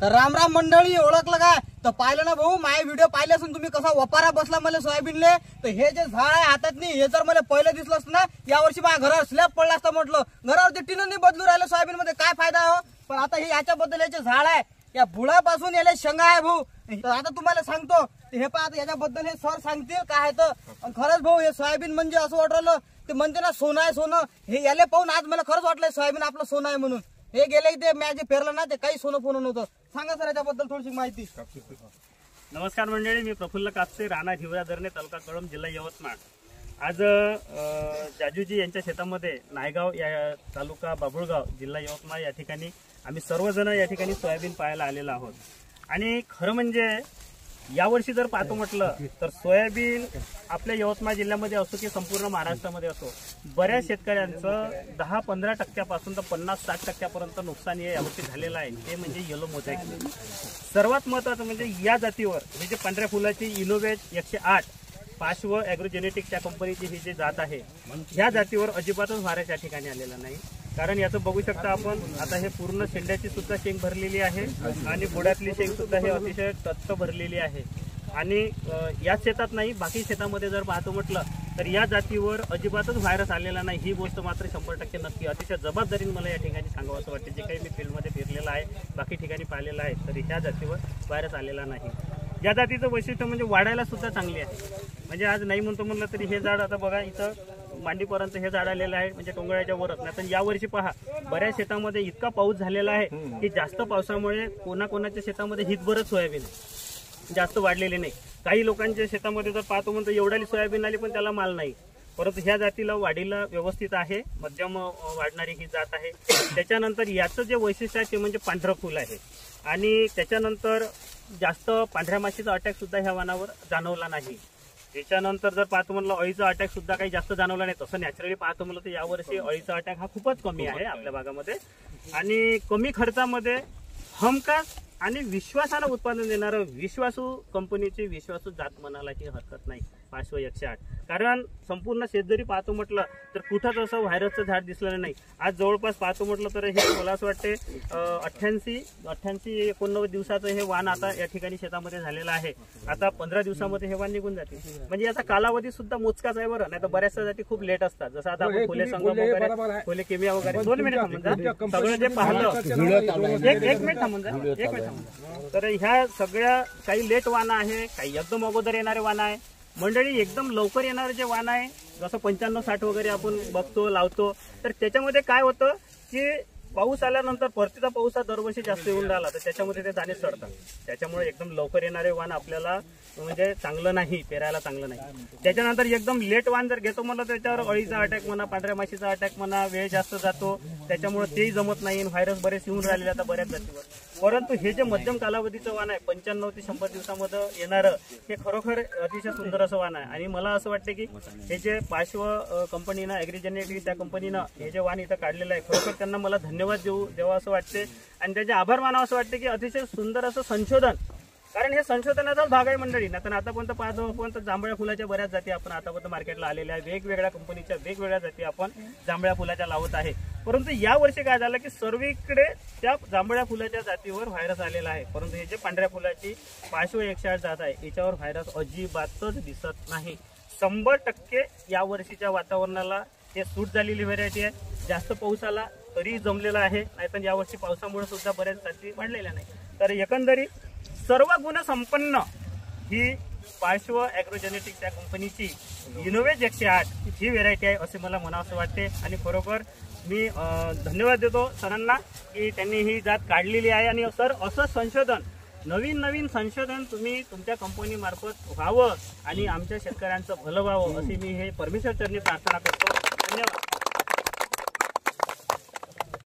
तर राम राम मंडळी, ओळखलं काय? तर पाहिलं ना भाऊ, माझे व्हिडिओ पाहिले असून तुम्ही कसा वपारा बसला मला सोयाबीनले. तर हे जे झाड आहे हातात नाही, हे जर मला पहिलं दिसलं असतं ना, यावर्षी माझ्या घरावर स्लॅब पडला असता म्हटलं. घरावरती टिनं नाही बदलू राहिलं सोयाबीन मध्ये, काय फायदा हो? पण आता हे याच्याबद्दल याचे झाड आहे, या बुळापासून याला शेंगा आहे भाऊ. तर आता तुम्हाला सांगतो, हे पहा आता याच्याबद्दल हे सर सांगतील काय आहे. तर खरंच भाऊ, हे सोयाबीन म्हणजे असं वाटलं, ते म्हणते ना सोनं आहे सोनं. हे याले पाहून आज मला खरंच वाटलंय सोयाबीन आपलं सोनं आहे म्हणून. हे गेले ते मॅच पेरलं ना, ते काही सोनं फोन नव्हतं. सांगा सर याच्याबद्दल थोडीशी माहिती. नमस्कार मंडळी, मी प्रफुल्ल कापसे, राणा ढिवरा धरणे, तालुका कळंब, जिल्हा यवतमाळ. आज जाजूजी यांच्या शेतामध्ये नायगाव या तालुका बाबुळगाव, जिल्हा यवतमाळ या ठिकाणी आम्ही सर्वजण या ठिकाणी सोयाबीन पाहायला आलेलो आहोत. आणि खरं म्हणजे यावर्षी जर पाहतो म्हटलं तर सोयाबीन आपल्या यवतमाळ जिल्ह्यामध्ये असो की संपूर्ण महाराष्ट्रामध्ये असो, बऱ्याच शेतकऱ्यांचं 10-15% तर 50-60% नुकसान हे यावर्षी झालेलं आहे. ते म्हणजे येलो मोझॅक. सर्वात महत्त्वाचं म्हणजे या जातीवर हे जे पांढऱ्या फुलाची इनोव्हेट 108 पाश्व ॲग्रोजेनेटिक्स या कंपनीची ही जी जात आहे, ह्या जातीवर अजिबातच व्हायरस या ठिकाणी आलेला नाही. कारण याचं बघू शकता आपण, आता हे पूर्ण शेंड्याची सुद्धा शेंग भरलेली आहे आणि बुडातली शेंग सुद्धा हे अतिशय टच्च भरलेली आहे. आणि याच शेतात नाही, बाकी शेतामध्ये जर पाहतो म्हटलं तर या जातीवर अजिबातच व्हायरस आलेला नाही. ही गोष्ट मात्र 100% नक्की अतिशय जबाबदारीने मला या ठिकाणी सांगावं असं वाटते. जे काही मी फील्डमध्ये फिरलेलं आहे, बाकी ठिकाणी पाहिलेलं आहे, तरी ह्या जातीवर व्हायरस आलेला नाही. या जातीचं वैशिष्ट्य म्हणजे वाढायला सुद्धा चांगली आहे. म्हणजे आज नाही म्हणतो म्हणलं तरी हे झाड आता बघा इथं मांडीपर्यंत हे झाड आलेलं आहे, म्हणजे टोंगळ्याच्या वरच. नाही तर यावर्षी पहा, बऱ्याच शेतामध्ये इतका पाऊस झालेला आहे की जास्त पावसामुळे कोणाकोणाच्या शेतामध्ये हितभरच सोयाबीन जास्त वाढलेली नाही. काही लोकांच्या शेतामध्ये जर पाहतो म्हणतो एवढ्याली सोयाबीन आली पण त्याला माल नाही. परंतु ह्या जातीला वाढीला व्यवस्थित आहे, मध्यम वाढणारी ही जात आहे. त्याच्यानंतर याचं जे वैशिष्ट्य आहे ते म्हणजे पांढरं फुल आहे. आणि त्याच्यानंतर जास्त पांढऱ्या माशीचा अटॅक सुद्धा ह्या वाणावर जाणवला नाही. त्याच्यानंतर जर पाहतो म्हणलं अळीचा अटॅक सुद्धा काही जास्त जाणवला नाही. तसं नॅचरली पाहतो म्हणलं तर यावर्षी अळीचा अटॅक हा खूपच कमी आहे आपल्या भागामध्ये. आणि कमी खर्चामध्ये हमखास आणि विश्वासानं उत्पादन देणारं विश्वासू कंपनीची विश्वासू जात म्हणायची हरकत नाही, पाश्व 108. कारण संपूर्ण शेत जरी पाहतो म्हटलं तर कुठंच असं व्हायरसचं झाड दिसलेलं नाही. आज जवळपास पाहतो म्हटलं तर हे मला असं वाटते 88-89 दिवसाचं हे वाण आता या ठिकाणी शेतामध्ये झालेलं आहे. आता 15 दिवसामध्ये हे वाण निघून जाते. म्हणजे याचा कालावधी सुद्धा मोजकाच आहे बरं. नाही तर बऱ्याचशा जाती खूप लेट असतात. जसं आता आपण फुले संगम वगैरे, फुले केमिया वगैरे. 2 मिनिट थांबून जा, सगळं जे पाहिलं एक मिनिट थांबून जा, 1 मिनिट थांबून. तर ह्या सगळ्या काही लेट वाण आहे, काही एकदम अगोदर येणारे वाण आहे. मंडळी एकदम लवकर येणारे जे वाण आहे, जसं 95-60 वगैरे आपण बघतो लावतो, तर त्याच्यामध्ये काय होतं की पाऊस आल्यानंतर परतीचा पाऊस हा दरवर्षी जास्त येऊन राहिला तर त्याच्यामध्ये ते दाणे चढतात. त्याच्यामुळे एकदम लवकर येणारे वाण आपल्याला म्हणजे चांगलं नाही, पेरायला चांगलं नाही. त्याच्यानंतर एकदम लेट वाण जर घेतो म्हणलं त्याच्यावर अळीचा अटॅक म्हणा, पांढऱ्या माशीचा अटॅक म्हणा, वेळ जास्त जातो, त्याच्यामुळे तेही जमत नाही. व्हायरस बरेच येऊन राहिलेले आता बऱ्याच जातीवर. परंतु हे जे मध्यम कालावधीचं वाण आहे, 95 ते 100 दिवसामध्ये येणारं, हे खरोखर अतिशय सुंदर असं वाण आहे. आणि मला असं वाटतं की हे जे पाश्व कंपनीनं, ॲग्रोजेनेटिक्स त्या कंपनीनं हे जे वाण इथं काढलेलं आहे, खरोखर त्यांना मला धन्यवाद द्यावा असं वाटते. आणि त्याचे आभार मानावं असं वाटते की अतिशय सुंदर असं संशोधन. कारण हे संशोधनाचाच भाग आहे मंडळी. ना तर आतापर्यंत पाहतो आपण तर जांभळ्या फुलाच्या बऱ्याच जाती आपण आतापर्यंत मार्केटला आलेल्या आहे. वेगवेगळ्या कंपनीच्या वेगवेगळ्या जाती आपण जांभळ्या फुलाच्या लावत आहे. परंतु या वर्षी काय झालं की सर्वीकडे त्या जांभळ्या फुलाच्या जातीवर व्हायरस आलेला आहे. परंतु हे जे पांढऱ्या फुलाची पाश्व 108 जात आहे, याच्यावर व्हायरस अजिबातच दिसत नाही. 100% या वर्षीच्या वातावरणाला हे सूट झालेली व्हरायटी आहे. जास्त पाऊस आला तरी जमलेला आहे, नाहीतर यावर्षी पावसामुळे सुद्धा बऱ्याच जाती वाढलेल्या नाही. तर एकंदरीत सर्व गुण संपन्न ही पाश्व ॲग्रोजेनेटिक्स या कंपनीची इनोव्हेट 108 ही व्हेरायटी आहे असे मला म्हणावं वाटते. आणि खरोखर मी धन्यवाद देतो सरांना की त्यांनी ही जात काढलेली आहे. आणि सर असं संशोधन, नवीन संशोधन तुम्ही तुमच्या कंपनीमार्फत व्हावं आणि आमच्या शेतकऱ्यांचं भलं व्हावं अशी मी हे परमेश्वर चरणी प्रार्थना करतो. धन्यवाद.